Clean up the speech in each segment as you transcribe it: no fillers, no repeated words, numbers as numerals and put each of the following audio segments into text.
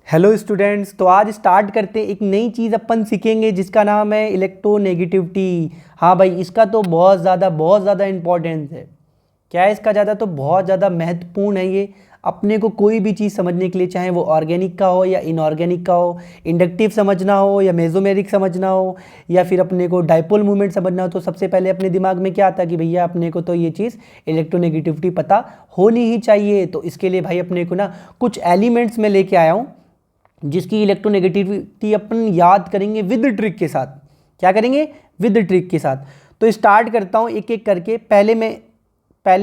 Hello students, तो आज start करते हैं। एक नई चीज़ अपन सीखेंगे जिसका नाम है इलेक्ट्रोनेगेटिविटी। हाँ भाई, इसका तो बहुत ज़्यादा इंपॉर्टेंस है। क्या है इसका ज़्यादा, तो बहुत ज़्यादा महत्वपूर्ण है ये अपने को कोई भी चीज़ समझने के लिए, चाहे वो ऑर्गेनिक का हो या इनऑर्गेनिक का हो, इंडक्टिव समझना हो या मेसोमेरिक समझना हो या फिर अपने को डाइपोल मूवमेंट समझना हो। तो सबसे पहले अपने दिमाग में क्या आता है कि भैया अपने को तो ये चीज़ इलेक्ट्रोनेगेटिविटी पता होनी ही चाहिए। तो इसके लिए भाई अपने को ना कुछ एलिमेंट्स में लेके आया हूँ जिसकी इलेक्ट्रोनेगेटिविटी अपन याद करेंगे विद ट्रिक के साथ। क्या करेंगे? विद ट्रिक के साथ। तो स्टार्ट करता हूँ एक एक करके। पहले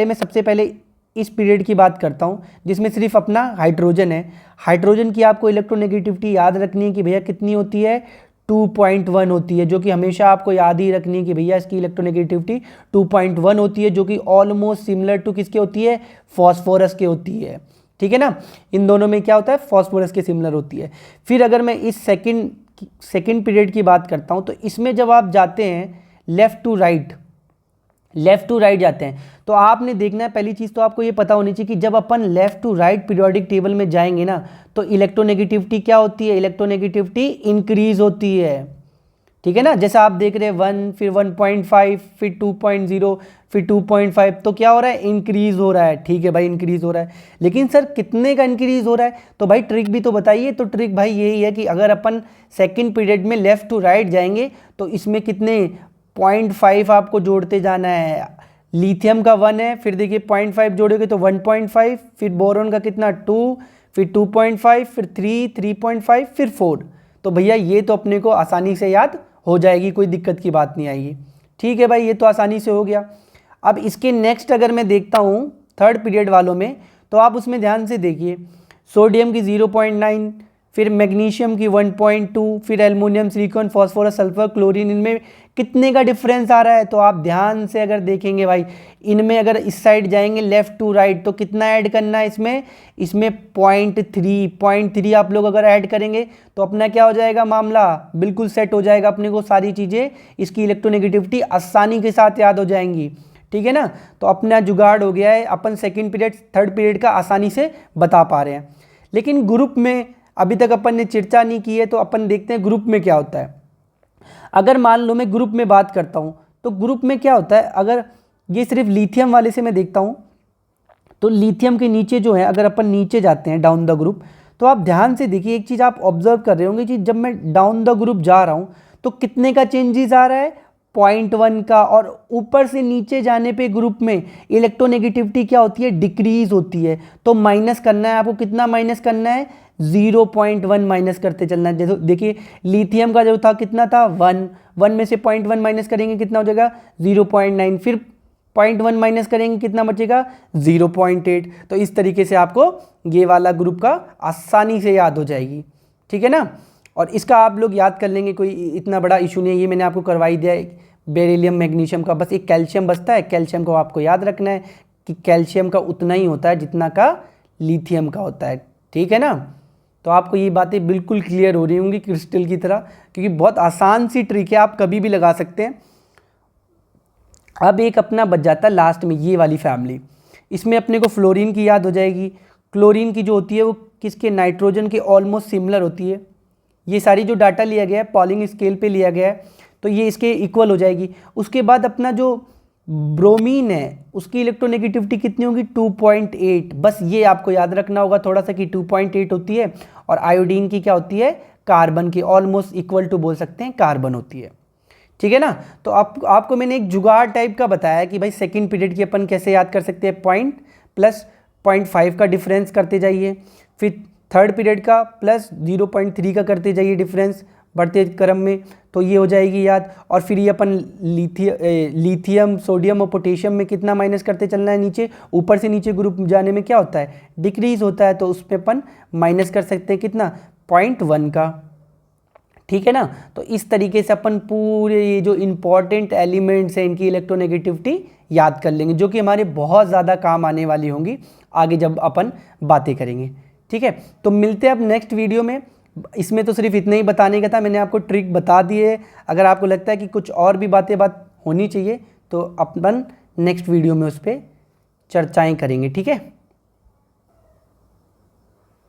मैं सबसे पहले इस पीरियड की बात करता हूँ जिसमें सिर्फ अपना हाइड्रोजन है। हाइड्रोजन की आपको इलेक्ट्रोनेगेटिविटी याद रखनी है कि भैया कितनी होती है, 2.1 होती है, जो कि हमेशा आपको याद ही रखनी है कि भैया इसकी इलेक्ट्रोनेगेटिविटी 2.1 होती है, जो कि ऑलमोस्ट सिमिलर टू किसके होती है, फॉस्फोरस के होती है। ठीक है ना, इन दोनों में क्या होता है, फॉस्फोरस के सिमिलर होती है। फिर अगर मैं इस सेकंड पीरियड की बात करता हूं तो इसमें जब आप जाते हैं लेफ्ट टू राइट जाते हैं तो आपने देखना है, पहली चीज़ तो आपको ये पता होनी चाहिए कि जब अपन left to right periodic table में जाएंगे ना तो इलेक्ट्रोनेगेटिविटी क्या होती है, इलेक्ट्रोनेगेटिविटी इंक्रीज होती है। ठीक है ना, जैसा आप देख रहे हैं 1, फिर 1.5, फिर 2.0, फिर 2.5, तो क्या हो रहा है, इंक्रीज हो रहा है। ठीक है भाई, इंक्रीज हो रहा है, लेकिन सर कितने का इंक्रीज हो रहा है? तो भाई ट्रिक भी तो बताइए। तो ट्रिक भाई यही है कि अगर अपन सेकंड पीरियड में लेफ्ट टू राइट जाएंगे तो इसमें कितने 0.5 आपको जोड़ते जाना है। लिथियम का 1 है, फिर देखिए 0.5 जोड़ोगे तो 1.5, फिर बोरॉन का कितना 2, फिर 2.5, फिर 3, 3.5, फिर 4। तो भैया ये तो अपने को आसानी से याद हो जाएगी, कोई दिक्कत की बात नहीं आएगी। ठीक है भाई, ये तो आसानी से हो गया। अब इसके नेक्स्ट अगर मैं देखता हूँ थर्ड पीरियड वालों में, तो आप उसमें ध्यान से देखिए, सोडियम की 0.9, फिर मैग्नीशियम की 1.2, फिर aluminium, silicon, phosphorus, sulphur, chlorine, इनमें कितने का डिफरेंस आ रहा है? तो आप ध्यान से अगर देखेंगे भाई, इनमें अगर इस साइड जाएंगे लेफ्ट टू राइट तो कितना ऐड करना है इसमें 0.3 आप लोग अगर ऐड करेंगे तो अपना क्या हो जाएगा, मामला बिल्कुल सेट हो जाएगा। अपने को सारी चीज़ें इसकी इलेक्ट्रोनेगेटिविटी आसानी के साथ याद हो जाएंगी। ठीक है ना, तो अपना जुगाड़ हो गया है, अपन सेकेंड पीरियड थर्ड पीरियड का आसानी से बता पा रहे हैं। लेकिन ग्रुप में अभी तक अपन ने चर्चा नहीं की है, तो अपन देखते हैं ग्रुप में क्या होता है। अगर मान लो मैं ग्रुप में बात करता हूं तो ग्रुप में क्या होता है, अगर ये सिर्फ लिथियम वाले से मैं देखता हूं तो लिथियम के नीचे जो है, अगर अपन नीचे जाते हैं डाउन द ग्रुप, तो आप ध्यान से देखिए, एक चीज़ आप ऑब्जर्व कर रहे होंगे कि जब मैं डाउन द ग्रुप जा रहा हूं तो कितने का चेंजेस आ रहा है, 0.1 का। और ऊपर से नीचे जाने पे ग्रुप में इलेक्ट्रोनेगेटिविटी क्या होती है, डिक्रीज होती है। तो माइनस करना है आपको, कितना माइनस करना है, 0.1 माइनस करते चलना है। जैसे देखिए लिथियम का जो था कितना था, 1 में से 0.1 माइनस करेंगे कितना हो जाएगा, 0.9, फिर 0.1 माइनस करेंगे कितना बचेगा, 0.8। तो इस तरीके से आपको ये वाला ग्रुप का आसानी से याद हो जाएगी। ठीक है ना, और इसका आप लोग याद कर लेंगे, कोई इतना बड़ा इशू नहीं है, ये मैंने आपको करवाई दिया है। बेरिलियम मैग्नीशियम का बस एक कैल्शियम बचता है, कैल्शियम को आपको याद रखना है कि कैल्शियम का उतना ही होता है जितना का लिथियम का होता है। ठीक है ना, तो आपको ये बातें बिल्कुल क्लियर हो रही होंगी क्रिस्टल की तरह, क्योंकि बहुत आसान सी ट्रिक है, आप कभी भी लगा सकते हैं। अब एक अपना बच जाता है लास्ट में ये वाली फैमिली, इसमें अपने को फ्लोरीन की याद हो जाएगी। क्लोरीन की जो होती है वो किसके, नाइट्रोजन के ऑलमोस्ट सिमिलर होती है। ये सारी जो डाटा लिया गया है पॉलिंग स्केल पे लिया गया है, तो ये इसके इक्वल हो जाएगी। उसके बाद अपना जो ब्रोमीन है उसकी इलेक्ट्रोनेगेटिविटी कितनी होगी, 2.8। बस ये आपको याद रखना होगा थोड़ा सा कि 2.8 होती है। और आयोडीन की क्या होती है, कार्बन की ऑलमोस्ट इक्वल टू बोल सकते हैं, कार्बन होती है। ठीक है ना, तो आपको मैंने एक जुगाड़ टाइप का बताया कि भाई सेकंड पीरियड की अपन कैसे याद कर सकते हैं, पॉइंट प्लस 0.5 का डिफरेंस करते जाइए, फिर थर्ड पीरियड का प्लस 0.3 का करते जाइए डिफरेंस बढ़ते क्रम में, तो ये हो जाएगी याद। और फिर ये अपन लिथियम, सोडियम और पोटेशियम में कितना माइनस करते चलना है, नीचे ऊपर से नीचे ग्रुप जाने में क्या होता है, डिक्रीज होता है, तो उस पर अपन माइनस कर सकते हैं कितना, 0.1 का। ठीक है ना, तो इस तरीके से अपन पूरे ये जो इंपॉर्टेंट एलिमेंट्स हैं इनकी इलेक्ट्रोनेगेटिविटी याद कर लेंगे, जो कि हमारे बहुत ज़्यादा काम आने वाली होंगी आगे जब अपन बातें करेंगे। ठीक है, तो मिलते हैं अब नेक्स्ट वीडियो में। इसमें तो सिर्फ इतना ही बताने का था, मैंने आपको ट्रिक बता दी है। अगर आपको लगता है कि कुछ और भी बात होनी चाहिए तो अपन नेक्स्ट वीडियो में उस पर चर्चाएँ करेंगे। ठीक है।